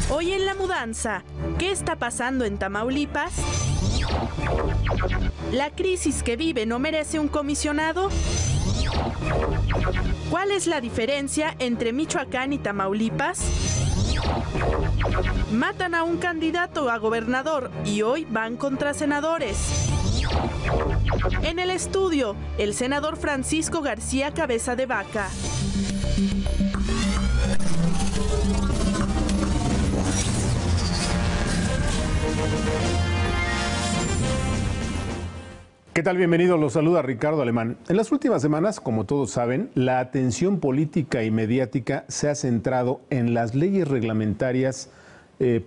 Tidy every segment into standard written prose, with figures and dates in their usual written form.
Hoy en La Mudanza, ¿qué está pasando en Tamaulipas? ¿La crisis que vive no merece un comisionado? ¿Cuál es la diferencia entre Michoacán y Tamaulipas? Matan a un candidato a gobernador y hoy van contra senadores. En el estudio, el senador Francisco García Cabeza de Vaca. ¿Qué tal? Bienvenidos, los saluda Ricardo Alemán. En las últimas semanas, como todos saben, la atención política y mediática se ha centrado en las leyes reglamentarias,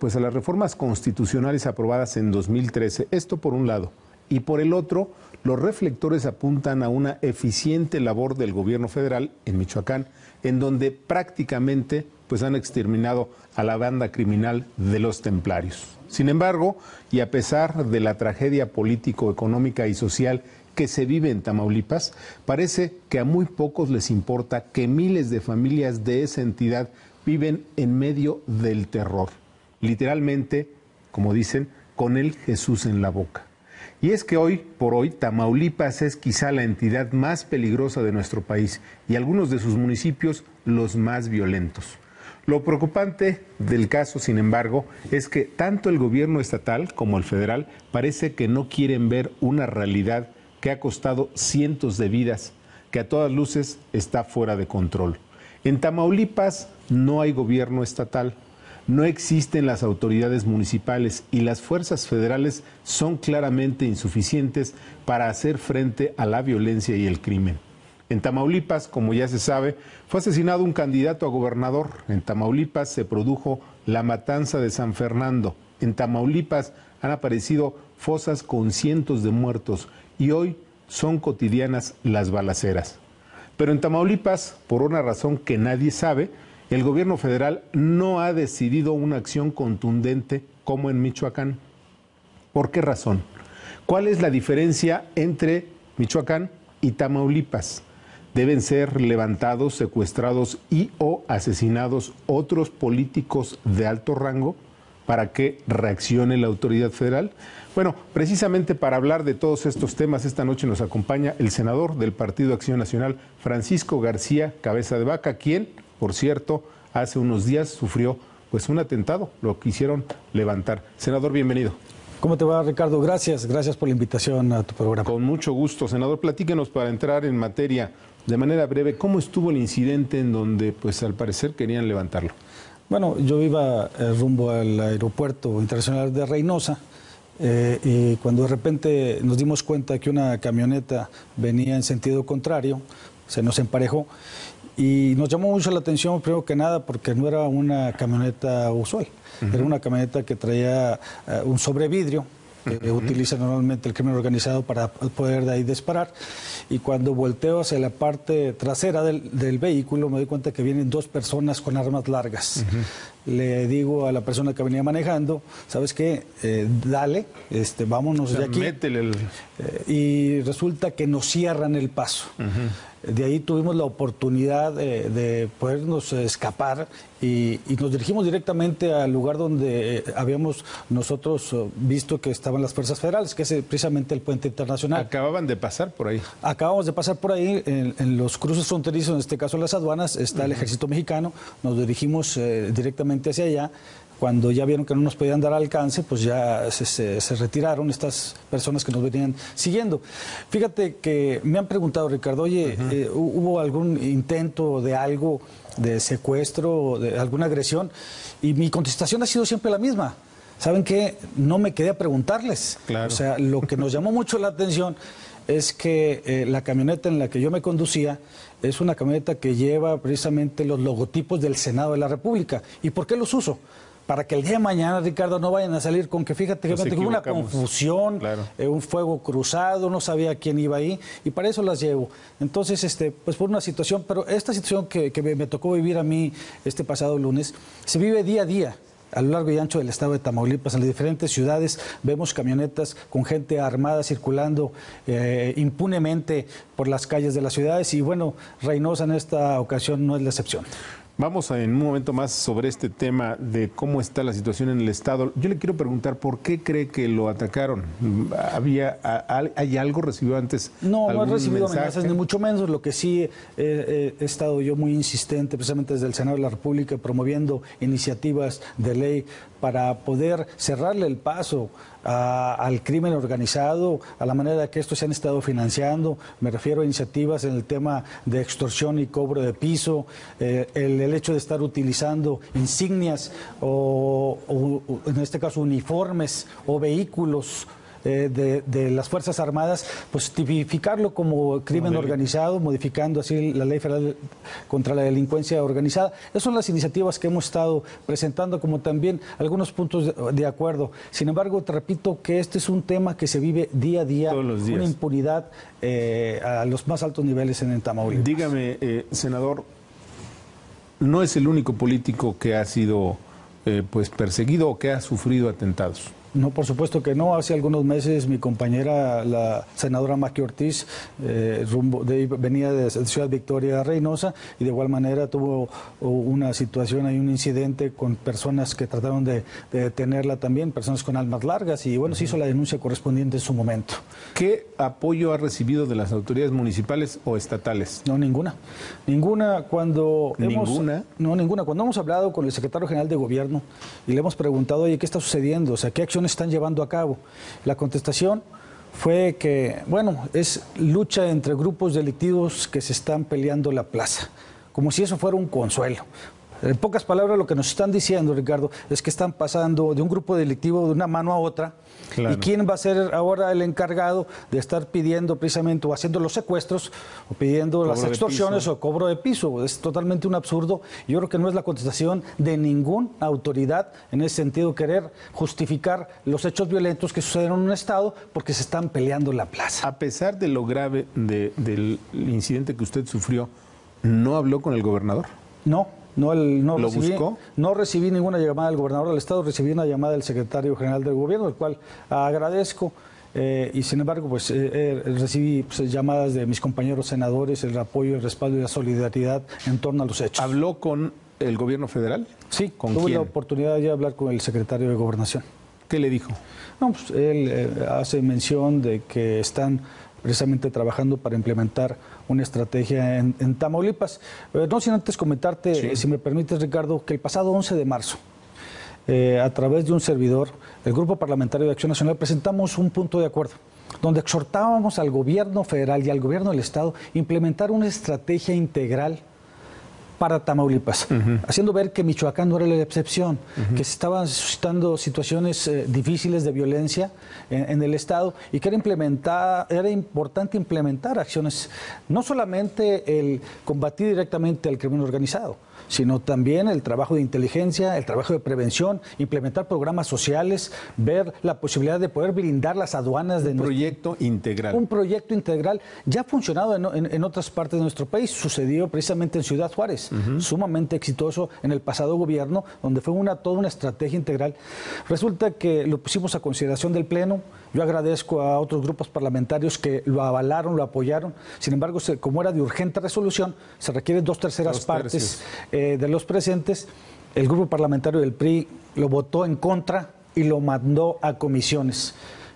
pues a las reformas constitucionales aprobadas en 2013. Esto por un lado. Y por el otro, los reflectores apuntan a una eficiente labor del gobierno federal en Michoacán, en donde prácticamente pues han exterminado a la banda criminal de los templarios. Sin embargo, y a pesar de la tragedia político, económica y social que se vive en Tamaulipas, parece que a muy pocos les importa que miles de familias de esa entidad viven en medio del terror. Literalmente, como dicen, con el Jesús en la boca. Y es que hoy por hoy Tamaulipas es quizá la entidad más peligrosa de nuestro país y algunos de sus municipios los más violentos. Lo preocupante del caso, sin embargo, es que tanto el gobierno estatal como el federal parece que no quieren ver una realidad que ha costado cientos de vidas, que a todas luces está fuera de control. En Tamaulipas no hay gobierno estatal, no existen las autoridades municipales y las fuerzas federales son claramente insuficientes para hacer frente a la violencia y el crimen. En Tamaulipas, como ya se sabe, fue asesinado un candidato a gobernador. En Tamaulipas se produjo la matanza de San Fernando. En Tamaulipas han aparecido fosas con cientos de muertos y hoy son cotidianas las balaceras. Pero en Tamaulipas, por una razón que nadie sabe, el gobierno federal no ha decidido una acción contundente como en Michoacán. ¿Por qué razón? ¿Cuál es la diferencia entre Michoacán y Tamaulipas? Deben ser levantados, secuestrados y o asesinados otros políticos de alto rango para que reaccione la autoridad federal. Bueno, precisamente para hablar de todos estos temas, esta noche nos acompaña el senador del Partido Acción Nacional, Francisco García Cabeza de Vaca, quien, por cierto, hace unos días sufrió pues un atentado, lo quisieron levantar. Senador, bienvenido. ¿Cómo te va, Ricardo? Gracias por la invitación a tu programa. Con mucho gusto, senador. Platíquenos para entrar en materia de manera breve, ¿cómo estuvo el incidente en donde, pues al parecer, querían levantarlo? Bueno, yo iba rumbo al aeropuerto internacional de Reynosa y cuando de repente nos dimos cuenta que una camioneta venía en sentido contrario, se nos emparejó y nos llamó mucho la atención, primero que nada, porque no era una camioneta usual, era una camioneta que traía un sobrevidrio, que utiliza normalmente el crimen organizado para poder de ahí disparar. Y cuando volteo hacia la parte trasera del vehículo, me doy cuenta que vienen dos personas con armas largas. Le digo a la persona que venía manejando, ¿sabes qué? Dale, vámonos de aquí. Métele y resulta que nos cierran el paso. De ahí tuvimos la oportunidad de podernos escapar y nos dirigimos directamente al lugar donde habíamos nosotros visto que estaban las fuerzas federales, que es precisamente el puente internacional. Acababan de pasar por ahí. Acabamos de pasar por ahí, en los cruces fronterizos, en este caso las aduanas, está el ejército mexicano, nos dirigimos directamente hacia allá. Cuando ya vieron que no nos podían dar alcance, pues ya se retiraron estas personas que nos venían siguiendo. Fíjate que me han preguntado, Ricardo, oye, ¿hubo algún intento de algo, de secuestro, de alguna agresión? Y mi contestación ha sido siempre la misma. ¿Saben qué? No me quedé a preguntarles. Claro. O sea, lo que nos llamó mucho la atención es que la camioneta en la que yo me conducía es una camioneta que lleva precisamente los logotipos del Senado de la República. ¿Y por qué los uso? Para que el día de mañana, Ricardo, no vayan a salir con que, fíjate, que hubo una confusión, claro, un fuego cruzado, no sabía quién iba ahí, y para eso las llevo. Entonces, pues por una situación, pero esta situación que me tocó vivir a mí este pasado lunes, se vive día a día. A lo largo y ancho del estado de Tamaulipas, en las diferentes ciudades, vemos camionetas con gente armada circulando impunemente por las calles de las ciudades y bueno, Reynosa en esta ocasión no es la excepción. Vamos en un momento más sobre este tema de cómo está la situación en el Estado. Yo le quiero preguntar, ¿por qué cree que lo atacaron? ¿Hay algo? ¿Recibió antes No he recibido mensaje? amenazas, ni mucho menos. Lo que sí he estado yo muy insistente, precisamente desde el Senado de la República, promoviendo iniciativas de ley para poder cerrarle el paso al crimen organizado, a la manera que estos se han estado financiando. Me refiero a iniciativas en el tema de extorsión y cobro de piso, el hecho de estar utilizando insignias o en este caso uniformes o vehículos de las Fuerzas Armadas, pues tipificarlo como crimen organizado, modificando así la Ley Federal contra la Delincuencia Organizada. Esas son las iniciativas que hemos estado presentando, como también algunos puntos de acuerdo. Sin embargo, te repito que este es un tema que se vive día a día, todos los días. Una impunidad a los más altos niveles en Tamaulipas. Dígame, senador, no es el único político que ha sido pues perseguido o que ha sufrido atentados. No, por supuesto que no. Hace algunos meses mi compañera, la senadora Maqui Ortiz, venía de Ciudad Victoria, Reynosa, y de igual manera tuvo una situación, hay un incidente con personas que trataron de detenerla también, personas con armas largas, y bueno, se hizo la denuncia correspondiente en su momento. ¿Qué apoyo ha recibido de las autoridades municipales o estatales? No, ninguna. Ninguna. ¿Ninguna? No, ninguna. Cuando hemos hablado con el secretario general de Gobierno y le hemos preguntado, oye, ¿qué está sucediendo? O sea, ¿qué acciones están llevando a cabo? La contestación fue que, bueno, es lucha entre grupos delictivos que se están peleando la plaza, como si eso fuera un consuelo. En pocas palabras, lo que nos están diciendo, Ricardo, es que están pasando de un grupo delictivo de una mano a otra. Claro. ¿Y quién va a ser ahora el encargado de estar pidiendo precisamente o haciendo los secuestros o pidiendo las extorsiones o cobro de piso? Es totalmente un absurdo. Yo creo que no es la contestación de ninguna autoridad en ese sentido, querer justificar los hechos violentos que sucedieron en un estado porque se están peleando la plaza. A pesar de lo grave del incidente que usted sufrió, ¿no habló con el gobernador? No. ¿Lo buscó? No recibí ninguna llamada del gobernador del estado, recibí una llamada del secretario general del gobierno, el cual agradezco, y sin embargo pues recibí llamadas de mis compañeros senadores, el apoyo, el respaldo y la solidaridad en torno a los hechos. ¿Habló con el gobierno federal? Sí, ¿Con tuve quién? la oportunidad de hablar con el secretario de Gobernación. ¿Qué le dijo? No, pues él hace mención de que están precisamente trabajando para implementar una estrategia en Tamaulipas. No sin antes comentarte, sí, si me permites, Ricardo, que el pasado 11 de marzo, a través de un servidor, el Grupo Parlamentario de Acción Nacional, presentamos un punto de acuerdo, donde exhortábamos al gobierno federal y al gobierno del estado a implementar una estrategia integral para Tamaulipas, haciendo ver que Michoacán no era la excepción, que se estaban suscitando situaciones difíciles de violencia en el estado y que era importante implementar acciones, no solamente el combatir directamente al crimen organizado, sino también el trabajo de inteligencia, el trabajo de prevención, implementar programas sociales, ver la posibilidad de poder blindar las aduanas de nuestro proyecto integral. Un proyecto integral ya ha funcionado en otras partes de nuestro país, sucedió precisamente en Ciudad Juárez, sumamente exitoso en el pasado gobierno, donde fue toda una estrategia integral. Resulta que lo pusimos a consideración del Pleno. Yo agradezco a otros grupos parlamentarios que lo avalaron, lo apoyaron. Sin embargo, como era de urgente resolución, se requieren 2/3 partes de los presentes. El grupo parlamentario del PRI lo votó en contra y lo mandó a comisiones.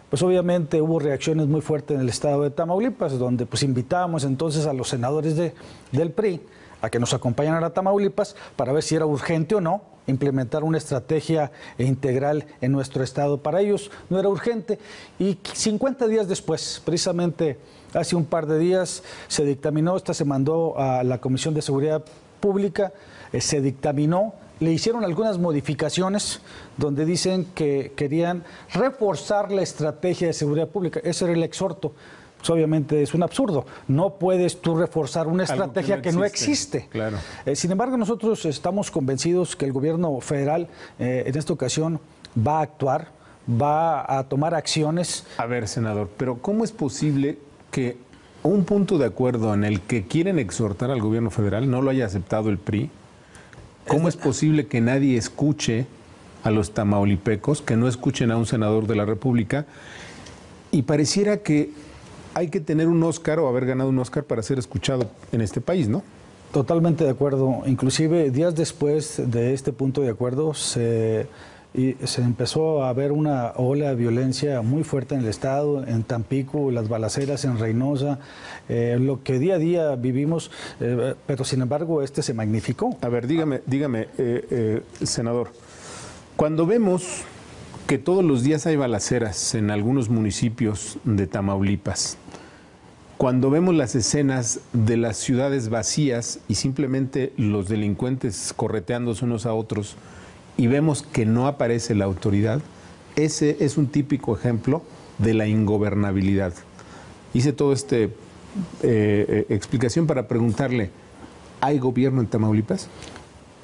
Pues obviamente hubo reacciones muy fuertes en el estado de Tamaulipas, donde pues invitábamos entonces a los senadores del PRI a que nos acompañaran a Tamaulipas para ver si era urgente o no implementar una estrategia integral en nuestro estado. Para ellos no era urgente y 50 días después, precisamente hace un par de días, se dictaminó, se mandó a la Comisión de Seguridad Pública, se dictaminó, le hicieron algunas modificaciones donde dicen que querían reforzar la estrategia de seguridad pública. Ese era el exhorto. Pues obviamente es un absurdo. No puedes tú reforzar una estrategia que no existe. Claro. Sin embargo, nosotros estamos convencidos que el gobierno federal en esta ocasión va a actuar, va a tomar acciones. A ver, senador, pero ¿cómo es posible que un punto de acuerdo en el que quieren exhortar al gobierno federal no lo haya aceptado el PRI? ¿Cómo es posible que nadie escuche a los tamaulipecos, que no escuchen a un senador de la República? Y pareciera que hay que tener un Óscar o haber ganado un Óscar para ser escuchado en este país, ¿no? Totalmente de acuerdo. Inclusive días después de este punto de acuerdo se empezó a ver una ola de violencia muy fuerte en el estado, en Tampico, las balaceras en Reynosa, lo que día a día vivimos, pero sin embargo se magnificó. A ver, dígame, senador, cuando vemos que todos los días hay balaceras en algunos municipios de Tamaulipas, cuando vemos las escenas de las ciudades vacías y simplemente los delincuentes correteándose unos a otros y vemos que no aparece la autoridad, ese es un típico ejemplo de la ingobernabilidad. Hice toda esta explicación para preguntarle, ¿hay gobierno en Tamaulipas?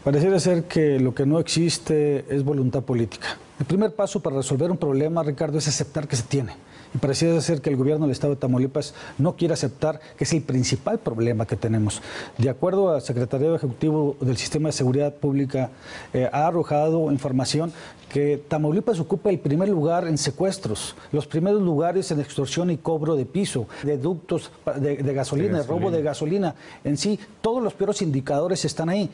Pareciera ser que lo que no existe es voluntad política. El primer paso para resolver un problema, Ricardo, es aceptar que se tiene. Y pareciera ser que el gobierno del estado de Tamaulipas no quiere aceptar que es el principal problema que tenemos. De acuerdo al secretario ejecutivo del Sistema de Seguridad Pública, ha arrojado información que Tamaulipas ocupa el primer lugar en secuestros, los primeros lugares en extorsión y cobro de piso, de ductos de gasolina, de robo de gasolina. En sí, todos los peores indicadores están ahí.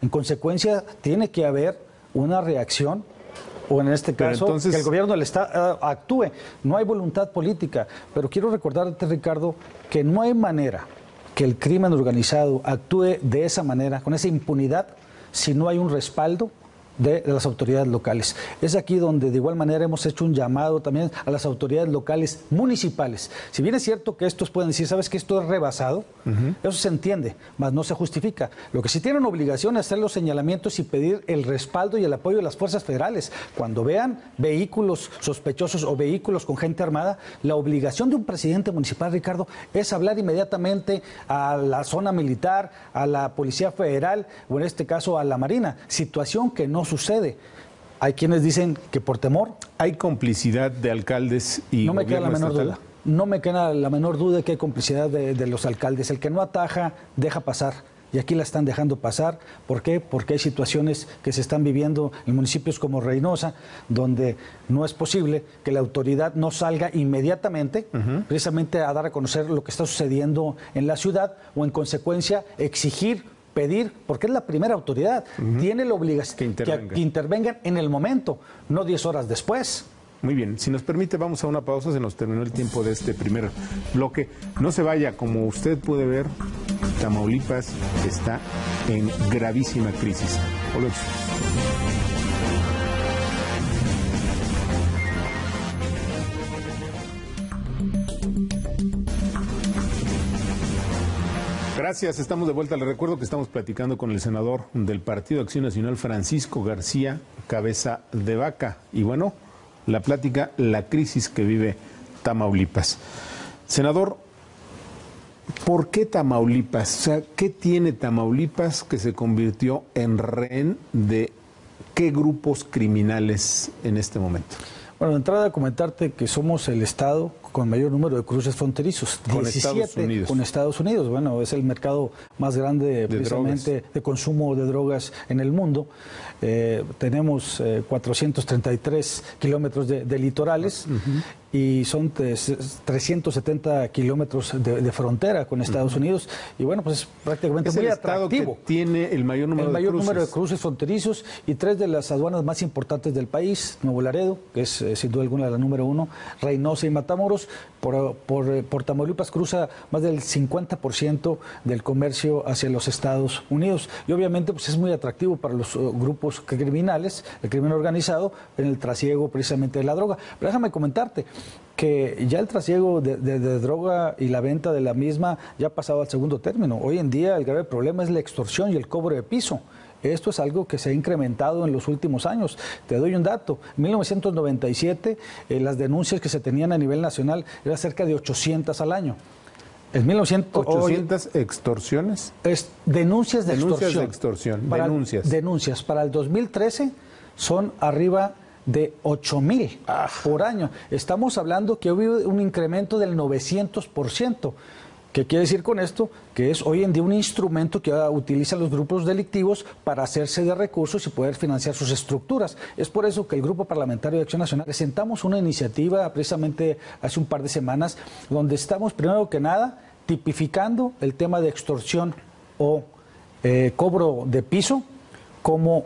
En consecuencia, tiene que haber una reacción, o en este caso, entonces, que el gobierno del Estado actúe. No hay voluntad política, pero quiero recordarte, Ricardo, que no hay manera que el crimen organizado actúe de esa manera, con esa impunidad, si no hay un respaldo de las autoridades locales. Es aquí donde de igual manera hemos hecho un llamado también a las autoridades locales municipales. Si bien es cierto que estos pueden decir, ¿sabes que esto es rebasado? Eso se entiende, mas no se justifica. Lo que sí tienen obligación es hacer los señalamientos y pedir el respaldo y el apoyo de las fuerzas federales. Cuando vean vehículos sospechosos o vehículos con gente armada, la obligación de un presidente municipal, Ricardo, es hablar inmediatamente a la zona militar, a la Policía Federal o en este caso a la Marina. Situación que no sucede. Hay quienes dicen que por temor. ¿Hay complicidad de alcaldes y no me queda la menor estatal? duda. No me queda la menor duda de que hay complicidad de los alcaldes. El que no ataja, deja pasar. Y aquí la están dejando pasar. ¿Por qué? Porque hay situaciones que se están viviendo en municipios como Reynosa, donde no es posible que la autoridad no salga inmediatamente, precisamente a dar a conocer lo que está sucediendo en la ciudad, o en consecuencia exigir, pedir, porque es la primera autoridad, tiene la obligación que intervengan en el momento, no 10 horas después. Muy bien, si nos permite vamos a una pausa, se nos terminó el tiempo de este primer bloque. No se vaya, como usted puede ver, Tamaulipas está en gravísima crisis. Volvemos. Gracias, estamos de vuelta. Les recuerdo que estamos platicando con el senador del Partido Acción Nacional, Francisco García Cabeza de Vaca. Y bueno, la plática, la crisis que vive Tamaulipas. Senador, ¿por qué Tamaulipas? O sea, ¿qué tiene Tamaulipas que se convirtió en rehén de qué grupos criminales en este momento? Bueno, de entrada comentarte que somos el estado con mayor número de cruces fronterizos, con 17 Estados Unidos. Con Estados Unidos. Bueno, es el mercado más grande precisamente de consumo de drogas en el mundo. Tenemos 433 kilómetros de litorales y son 370 kilómetros de frontera con Estados Unidos. Y bueno, pues es prácticamente muy atractivo. Que tiene el mayor número de cruces fronterizos y 3 de las aduanas más importantes del país: Nuevo Laredo, que es sin duda alguna la número 1, Reynosa y Matamoros. Por Tamaulipas cruza más del 50% del comercio hacia los Estados Unidos. Y obviamente pues es muy atractivo para los grupos criminales, el crimen organizado, en el trasiego precisamente de la droga. Pero déjame comentarte que ya el trasiego de droga y la venta de la misma ya ha pasado al segundo término. Hoy en día el grave problema es la extorsión y el cobro de piso. Esto es algo que se ha incrementado en los últimos años. Te doy un dato. En 1997, las denuncias que se tenían a nivel nacional eran cerca de 800 al año. En 800 extorsiones. Denuncias de extorsión. Denuncias. Para el 2013 son arriba de 8,000 por año. Estamos hablando que hubo un incremento del 900%. ¿Qué quiere decir con esto? Que es hoy en día un instrumento que utilizan los grupos delictivos para hacerse de recursos y poder financiar sus estructuras. Es por eso que el Grupo Parlamentario de Acción Nacional presentamos una iniciativa precisamente hace un par de semanas, donde estamos primero que nada tipificando el tema de extorsión o cobro de piso como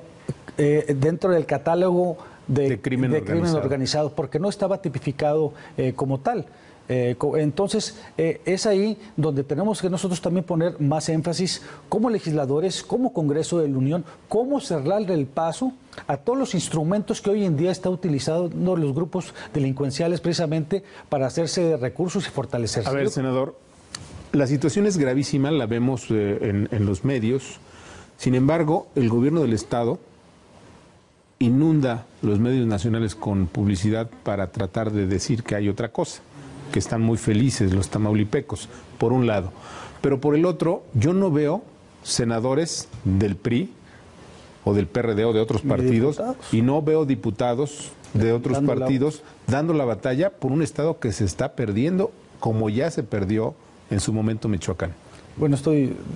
dentro del catálogo de crimen organizado, porque no estaba tipificado como tal. Entonces, es ahí donde tenemos que nosotros también poner más énfasis como legisladores, como Congreso de la Unión, cómo cerrarle el paso a todos los instrumentos que hoy en día está utilizando los grupos delincuenciales precisamente para hacerse de recursos y fortalecerse. A ver, senador, la situación es gravísima, la vemos en los medios. Sin embargo, el gobierno del Estado inunda los medios nacionales con publicidad para tratar de decir que hay otra cosa, que están muy felices los tamaulipecos, por un lado. Pero por el otro, yo no veo senadores del PRI o del PRD o de otros partidos, y no veo diputados de otros partidos dando la batalla por un Estado que se está perdiendo, como ya se perdió en su momento Michoacán. Bueno,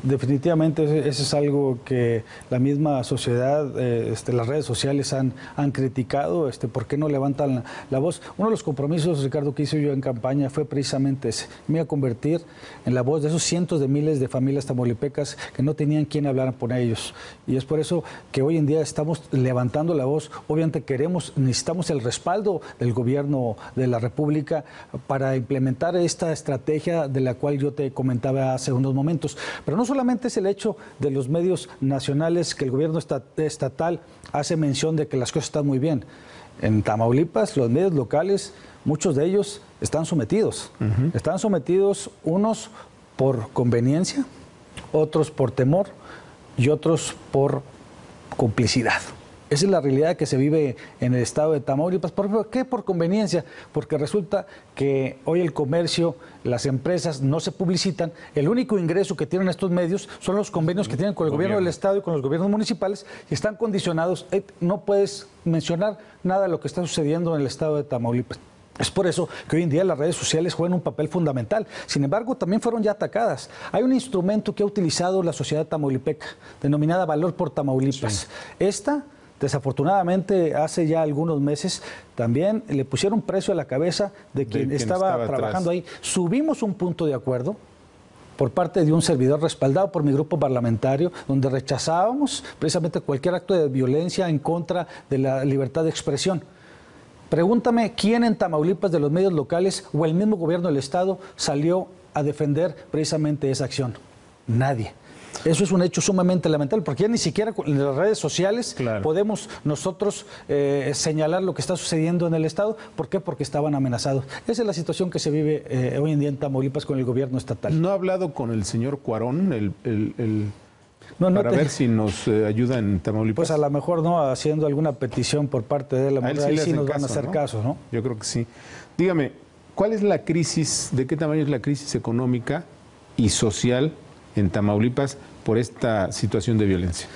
definitivamente eso es algo que la misma sociedad, las redes sociales han criticado, ¿por qué no levantan la voz? Uno de los compromisos, Ricardo, que hice yo en campaña fue precisamente ese. Me iba a convertir en la voz de esos cientos de miles de familias tamaulipecas que no tenían quien hablar por ellos. Y es por eso que hoy en día estamos levantando la voz. Obviamente necesitamos el respaldo del gobierno de la República para implementar esta estrategia de la cual yo te comentaba hace unos momentos. Pero no solamente es el hecho de los medios nacionales que el gobierno estatal hace mención de que las cosas están muy bien. En Tamaulipas, los medios locales, muchos de ellos están sometidos. Están sometidos unos por conveniencia, otros por temor y otros por complicidad. Esa es la realidad que se vive en el estado de Tamaulipas. ¿Por qué? Por conveniencia. Porque resulta que hoy el comercio, las empresas no se publicitan. El único ingreso que tienen estos medios son los convenios que tienen con el gobierno del estado y con los gobiernos municipales y están condicionados. No puedes mencionar nada de lo que está sucediendo en el estado de Tamaulipas. Es por eso que hoy en día las redes sociales juegan un papel fundamental. Sin embargo, también fueron ya atacadas. Hay un instrumento que ha utilizado la sociedad tamaulipeca, denominada Valor por Tamaulipas. Sí. Desafortunadamente, hace ya algunos meses también le pusieron precio a la cabeza de quien estaba trabajando ahí. Subimos un punto de acuerdo por parte de un servidor respaldado por mi grupo parlamentario, donde rechazábamos precisamente cualquier acto de violencia en contra de la libertad de expresión. Pregúntame quién en Tamaulipas de los medios locales o el mismo gobierno del estado salió a defender precisamente esa acción. Nadie. Eso es un hecho sumamente lamentable, porque ya ni siquiera en las redes sociales podemos nosotros señalar lo que está sucediendo en el estado. ¿Por qué? Porque estaban amenazados. Esa es la situación que se vive hoy en día en Tamaulipas con el gobierno estatal. ¿No ha hablado con el señor Cuarón, para ver si nos ayuda en Tamaulipas? Pues a lo mejor no, haciendo alguna petición por parte de la mujer, ahí sí nos van a hacer caso, ¿no? Yo creo que sí. Dígame, ¿cuál es la crisis, de qué tamaño es la crisis económica y social en Tamaulipas por esta situación de violencia?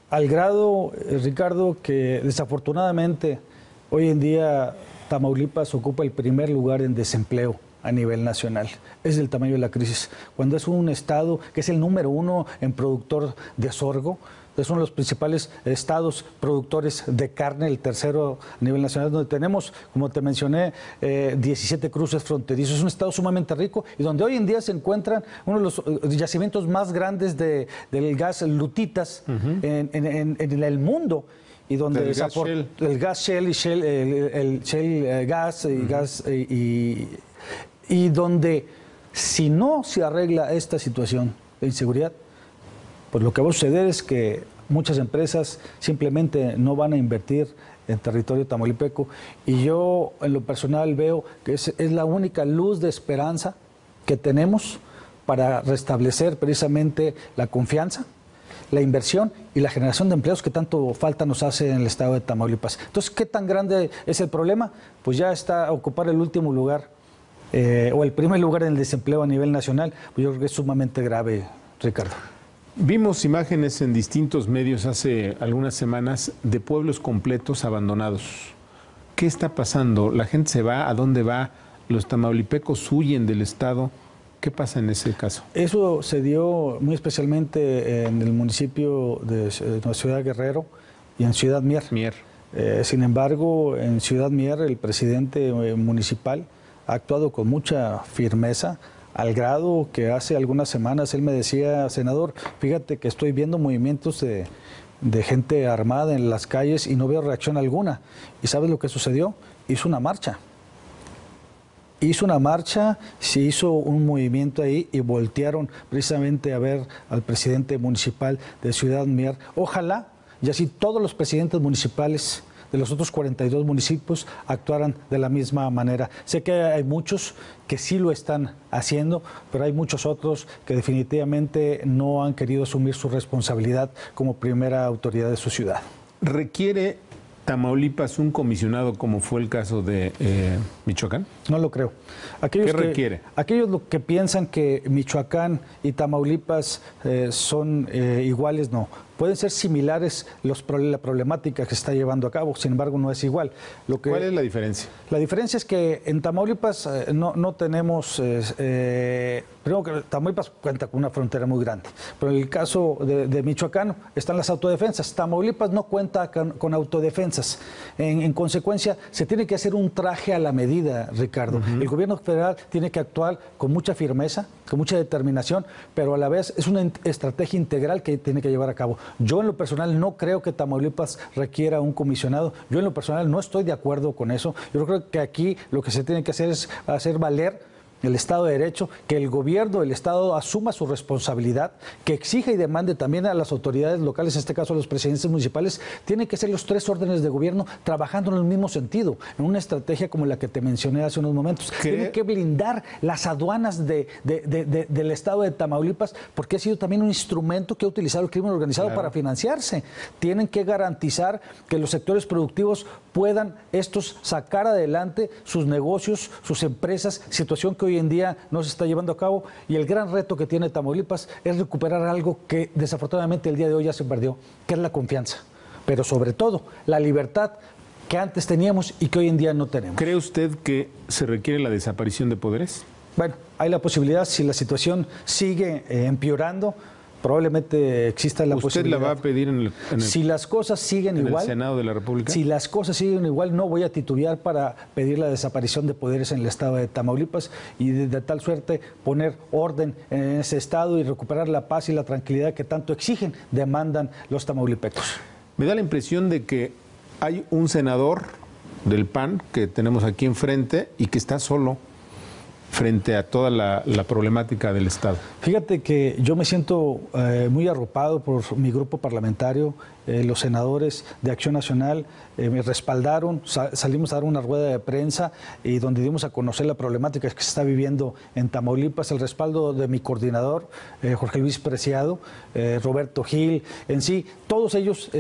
Al grado, Ricardo, que desafortunadamente hoy en día Tamaulipas ocupa el primer lugar en desempleo a nivel nacional. Es el tamaño de la crisis. Cuando es un estado que es el número 1 en productor de sorgo, es uno de los principales estados productores de carne, el tercero a nivel nacional, donde tenemos, como te mencioné, 17 cruces fronterizos. Es un estado sumamente rico y donde hoy en día se encuentran uno de los yacimientos más grandes del gas lutitas en el mundo. Y donde el gas Shell y el Shell gas y donde si no se arregla esta situación de inseguridad, pues lo que va a suceder es que muchas empresas simplemente no van a invertir en territorio tamaulipeco, y yo en lo personal veo que es la única luz de esperanza que tenemos para restablecer precisamente la confianza, la inversión y la generación de empleos que tanto falta nos hace en el estado de Tamaulipas. Entonces, ¿qué tan grande es el problema? Pues ya está a ocupar el último lugar o el primer lugar en el desempleo a nivel nacional. Pues yo creo que es sumamente grave, Ricardo. Vimos imágenes en distintos medios hace algunas semanas de pueblos completos abandonados. ¿Qué está pasando? ¿La gente se va? ¿A dónde va? ¿Los tamaulipecos huyen del estado? ¿Qué pasa en ese caso? Eso se dio muy especialmente en el municipio de Ciudad Guerrero y en Ciudad Mier. Sin embargo, en Ciudad Mier el presidente municipal ha actuado con mucha firmeza, al grado que hace algunas semanas él me decía, senador, fíjate que estoy viendo movimientos de gente armada en las calles y no veo reacción alguna. ¿Y sabes lo que sucedió? Hizo una marcha. Se hizo un movimiento ahí y voltearon precisamente a ver al presidente municipal de Ciudad Mier. Ojalá, y así todos los presidentes municipales de los otros 42 municipios actuaran de la misma manera. Sé que hay muchos que sí lo están haciendo, pero hay muchos otros que definitivamente no han querido asumir su responsabilidad como primera autoridad de su ciudad. ¿Requiere Tamaulipas un comisionado como fue el caso de Michoacán? No lo creo. ¿Qué requiere? Aquellos que piensan que Michoacán y Tamaulipas son iguales, no. Pueden ser similares la problemática que se está llevando a cabo, sin embargo no es igual. ¿Cuál es la diferencia? La diferencia es que en Tamaulipas no tenemos, primero que Tamaulipas cuenta con una frontera muy grande, pero en el caso de Michoacán están las autodefensas. Tamaulipas no cuenta con autodefensas. En consecuencia, se tiene que hacer un traje a la medida, Ricardo. El gobierno federal tiene que actuar con mucha firmeza, con mucha determinación, pero a la vez es una estrategia integral que tiene que llevar a cabo. Yo en lo personal no creo que Tamaulipas requiera un comisionado. Yo en lo personal no estoy de acuerdo con eso. Yo creo que aquí lo que se tiene que hacer es hacer valer el Estado de Derecho, que el gobierno, el Estado asuma su responsabilidad, que exija y demande también a las autoridades locales, en este caso a los presidentes municipales. Tienen que ser los tres órdenes de gobierno trabajando en el mismo sentido, en una estrategia como la que te mencioné hace unos momentos. Tienen que blindar las aduanas del Estado de Tamaulipas, porque ha sido también un instrumento que ha utilizado el crimen organizado para financiarse. Tienen que garantizar que los sectores productivos puedan estos sacar adelante sus negocios, sus empresas, situación que hoy en día no se está llevando a cabo, y el gran reto que tiene Tamaulipas es recuperar algo que desafortunadamente el día de hoy ya se perdió, que es la confianza, pero sobre todo la libertad que antes teníamos y que hoy en día no tenemos. ¿Cree usted que se requiere la desaparición de poderes? Bueno, hay la posibilidad, si la situación sigue empeorando, probablemente exista la posibilidad. ¿Usted la va a pedir si las cosas siguen igual, el Senado de la República? Si las cosas siguen igual, no voy a titubear para pedir la desaparición de poderes en el estado de Tamaulipas y de tal suerte poner orden en ese estado y recuperar la paz y la tranquilidad que tanto exigen, demandan los tamaulipecos. Me da la impresión de que hay un senador del PAN que tenemos aquí enfrente y que está solo frente a toda la problemática del Estado. Fíjate que yo me siento muy arropado por mi grupo parlamentario. Los senadores de Acción Nacional me respaldaron, salimos a dar una rueda de prensa y donde dimos a conocer la problemática que se está viviendo en Tamaulipas, el respaldo de mi coordinador, Jorge Luis Preciado, Roberto Gil, en sí, todos ellos,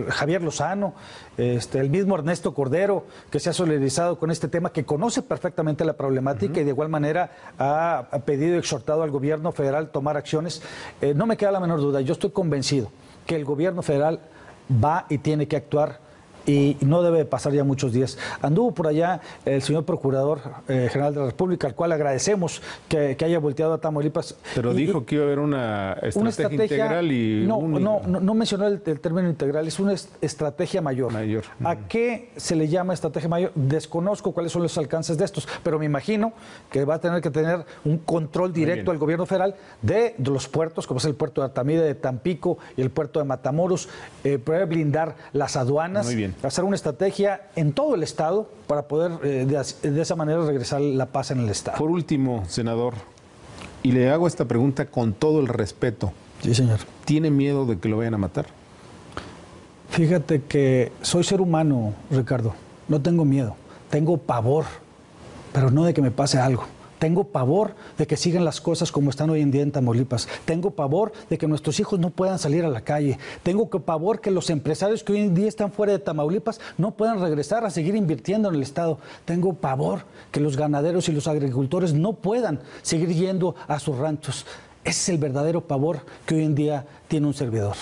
Javier Lozano, el mismo Ernesto Cordero, que se ha solidarizado con este tema, que conoce perfectamente la problemática y de igual manera ha pedido y exhortado al gobierno federal tomar acciones. No me queda la menor duda, yo estoy convencido que el gobierno federal va y tiene que actuar y no debe pasar ya muchos días. Anduvo por allá el señor Procurador General de la República, al cual agradecemos que haya volteado a Tamaulipas. Pero dijo que iba a haber una estrategia integral y no mencionó el término integral, es una estrategia mayor. ¿A qué se le llama estrategia mayor? Desconozco cuáles son los alcances de estos, pero me imagino que va a tener que tener un control directo al gobierno federal de los puertos, como es el puerto de Artamida, de Tampico y el puerto de Matamoros, poder blindar las aduanas. Muy bien. Hacer una estrategia en todo el Estado para poder de esa manera regresar la paz en el Estado. Por último, senador, y le hago esta pregunta con todo el respeto. Sí, señor. ¿Tiene miedo de que lo vayan a matar? Fíjate que soy ser humano, Ricardo. No tengo miedo. Tengo pavor, pero no de que me pase algo. Tengo pavor de que sigan las cosas como están hoy en día en Tamaulipas. Tengo pavor de que nuestros hijos no puedan salir a la calle. Tengo pavor que los empresarios que hoy en día están fuera de Tamaulipas no puedan regresar a seguir invirtiendo en el Estado. Tengo pavor que los ganaderos y los agricultores no puedan seguir yendo a sus ranchos. Ese es el verdadero pavor que hoy en día tiene un servidor.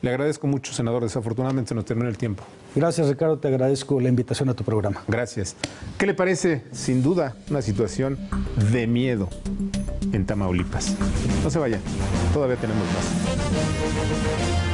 Le agradezco mucho, senador. Desafortunadamente se nos terminó el tiempo. Gracias, Ricardo. Te agradezco la invitación a tu programa. Gracias. ¿Qué le parece? Sin duda, una situación de miedo en Tamaulipas. No se vaya. Todavía tenemos más.